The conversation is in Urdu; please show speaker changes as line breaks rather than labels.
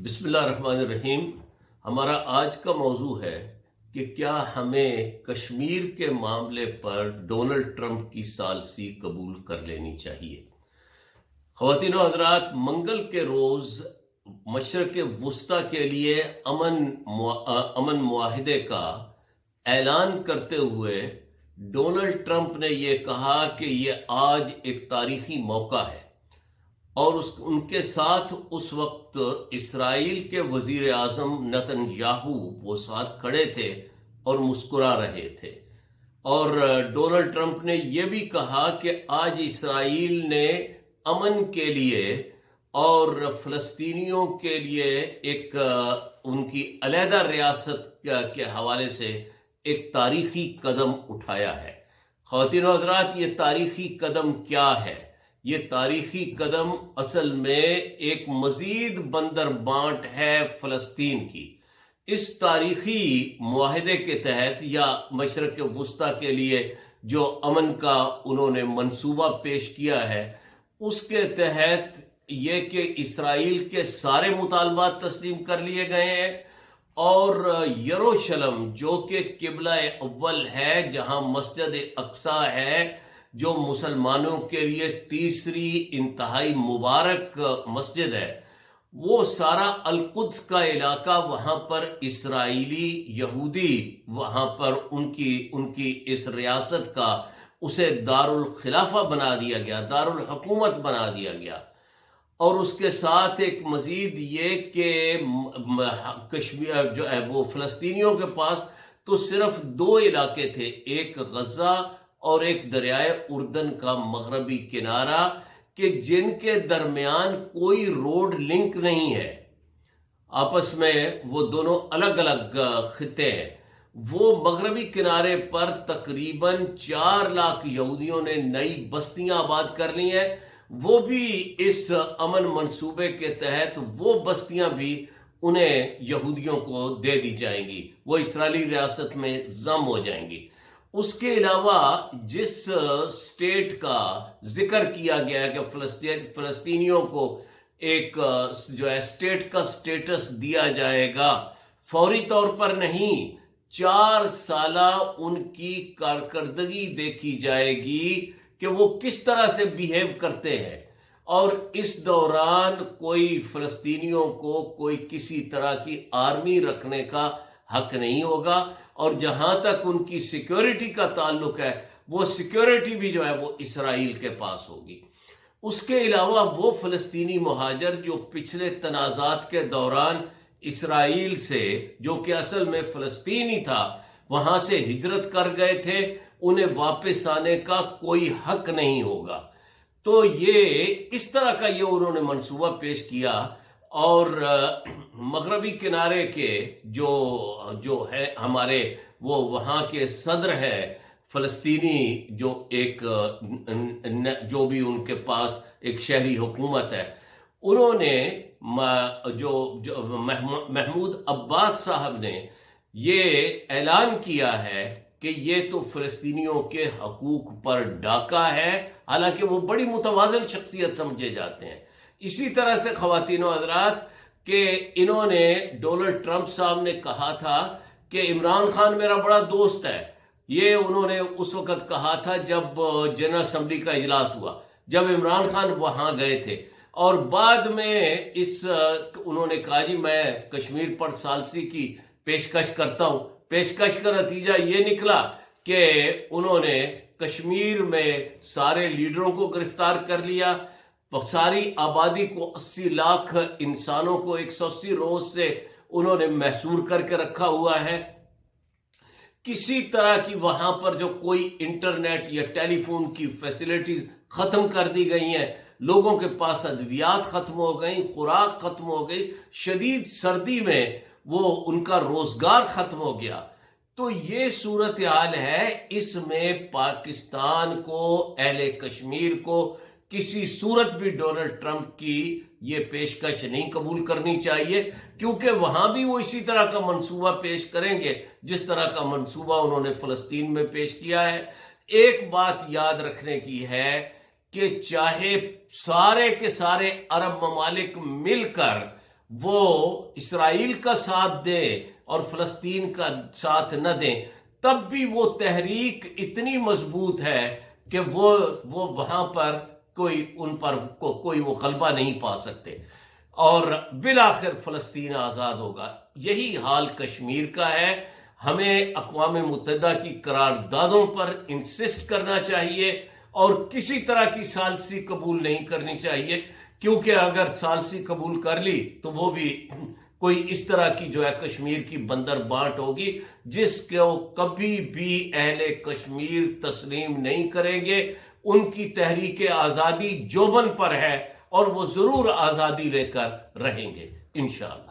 بسم اللہ الرحمن الرحیم۔ ہمارا آج کا موضوع ہے کہ کیا ہمیں کشمیر کے معاملے پر ڈونلڈ ٹرمپ کی ثالثی قبول کر لینی چاہیے۔ خواتین و حضرات، منگل کے روز مشرق وسطیٰ کے لیے امن معاہدے کا اعلان کرتے ہوئے ڈونلڈ ٹرمپ نے یہ کہا کہ یہ آج ایک تاریخی موقع ہے، اور ان کے ساتھ اس وقت اسرائیل کے وزیر اعظم نتن یاہو وہ ساتھ کھڑے تھے اور مسکرا رہے تھے۔ اور ڈونلڈ ٹرمپ نے یہ بھی کہا کہ آج اسرائیل نے امن کے لیے اور فلسطینیوں کے لیے ایک ان کی علیحدہ ریاست کے حوالے سے ایک تاریخی قدم اٹھایا ہے۔ خواتین و حضرات، یہ تاریخی قدم کیا ہے؟ یہ تاریخی قدم اصل میں ایک مزید بندر بانٹ ہے فلسطین کی۔ اس تاریخی معاہدے کے تحت یا مشرق وسطیٰ کے لیے جو امن کا انہوں نے منصوبہ پیش کیا ہے، اس کے تحت یہ کہ اسرائیل کے سارے مطالبات تسلیم کر لیے گئے ہیں، اور یروشلم جو کہ قبلہ اول ہے، جہاں مسجد اقصیٰ ہے، جو مسلمانوں کے لیے تیسری انتہائی مبارک مسجد ہے، وہ سارا القدس کا علاقہ، وہاں پر اسرائیلی یہودی وہاں پر ان کی اس ریاست کا اسے دارالخلافہ بنا دیا گیا، دارالحکومت بنا دیا گیا۔ اور اس کے ساتھ ایک مزید یہ کہ کشمیر جو ہے وہ فلسطینیوں کے پاس تو صرف دو علاقے تھے، ایک غزہ اور ایک دریائے اردن کا مغربی کنارہ، کہ جن کے درمیان کوئی روڈ لنک نہیں ہے، آپس میں وہ دونوں الگ الگ خطے ہیں۔ وہ مغربی کنارے پر تقریباً 4 لاکھ یہودیوں نے نئی بستیاں آباد کر لی ہیں، وہ بھی اس امن منصوبے کے تحت وہ بستیاں بھی انہیں یہودیوں کو دے دی جائیں گی، وہ اسرائیلی ریاست میں ضم ہو جائیں گی۔ اس کے علاوہ جس اسٹیٹ کا ذکر کیا گیا ہے کہ فلسطینیوں کو ایک جو ہے اسٹیٹ کا سٹیٹس دیا جائے گا، فوری طور پر نہیں، 4 سالہ ان کی کارکردگی دیکھی جائے گی کہ وہ کس طرح سے بیہیو کرتے ہیں، اور اس دوران کوئی فلسطینیوں کو کوئی کسی طرح کی آرمی رکھنے کا حق نہیں ہوگا، اور جہاں تک ان کی سیکیورٹی کا تعلق ہے، وہ سیکیورٹی بھی جو ہے وہ اسرائیل کے پاس ہوگی۔ اس کے علاوہ وہ فلسطینی مہاجر جو پچھلے تنازعات کے دوران اسرائیل سے، جو کہ اصل میں فلسطینی تھا، وہاں سے ہجرت کر گئے تھے، انہیں واپس آنے کا کوئی حق نہیں ہوگا۔ تو یہ اس طرح کا یہ انہوں نے منصوبہ پیش کیا، اور مغربی کنارے کے جو ہے ہمارے وہ وہاں کے صدر ہیں فلسطینی، جو بھی ان کے پاس ایک شہری حکومت ہے، انہوں نے جو محمود عباس صاحب نے یہ اعلان کیا ہے کہ یہ تو فلسطینیوں کے حقوق پر ڈاکہ ہے، حالانکہ وہ بڑی متوازن شخصیت سمجھے جاتے ہیں۔ اسی طرح سے خواتین و حضرات کہ انہوں نے ڈونلڈ ٹرمپ صاحب نے کہا تھا کہ عمران خان میرا بڑا دوست ہے، یہ انہوں نے اس وقت کہا تھا جب جنرل اسمبلی کا اجلاس ہوا، جب عمران خان وہاں گئے تھے، اور بعد میں انہوں نے کہا جی میں کشمیر پر ثالثی کی پیشکش کرتا ہوں۔ پیشکش کا نتیجہ یہ نکلا کہ انہوں نے کشمیر میں سارے لیڈروں کو گرفتار کر لیا، ساری آبادی کو 80 لاکھ انسانوں کو 180 روز سے انہوں نے محصور کر کے رکھا ہوا ہے۔ کسی طرح کی وہاں پر جو کوئی انٹرنیٹ یا ٹیلی فون کی فیسلٹیز ختم کر دی گئی ہیں، لوگوں کے پاس ادویات ختم ہو گئی، خوراک ختم ہو گئی، شدید سردی میں وہ ان کا روزگار ختم ہو گیا۔ تو یہ صورتحال ہے، اس میں پاکستان کو، اہل کشمیر کو کسی صورت بھی ڈونلڈ ٹرمپ کی یہ پیشکش نہیں قبول کرنی چاہیے، کیونکہ وہاں بھی وہ اسی طرح کا منصوبہ پیش کریں گے جس طرح کا منصوبہ انہوں نے فلسطین میں پیش کیا ہے۔ ایک بات یاد رکھنے کی ہے کہ چاہے سارے کے سارے عرب ممالک مل کر وہ اسرائیل کا ساتھ دیں اور فلسطین کا ساتھ نہ دیں، تب بھی وہ تحریک اتنی مضبوط ہے کہ وہ وہاں پر ان پر کوئی وہ غلبہ نہیں پا سکتے، اور بالآخر فلسطین آزاد ہوگا۔ یہی حال کشمیر کا ہے۔ ہمیں اقوام متحدہ کی قراردادوں پر انسسٹ کرنا چاہیے اور کسی طرح کی ثالثی قبول نہیں کرنی چاہیے، کیونکہ اگر ثالثی قبول کر لی تو وہ بھی کوئی اس طرح کی جو ہے کشمیر کی بندر بانٹ ہوگی، جس کو کبھی بھی اہل کشمیر تسلیم نہیں کریں گے۔ ان کی تحریک آزادی جوبن پر ہے اور وہ ضرور آزادی لے کر رہیں گے انشاءاللہ۔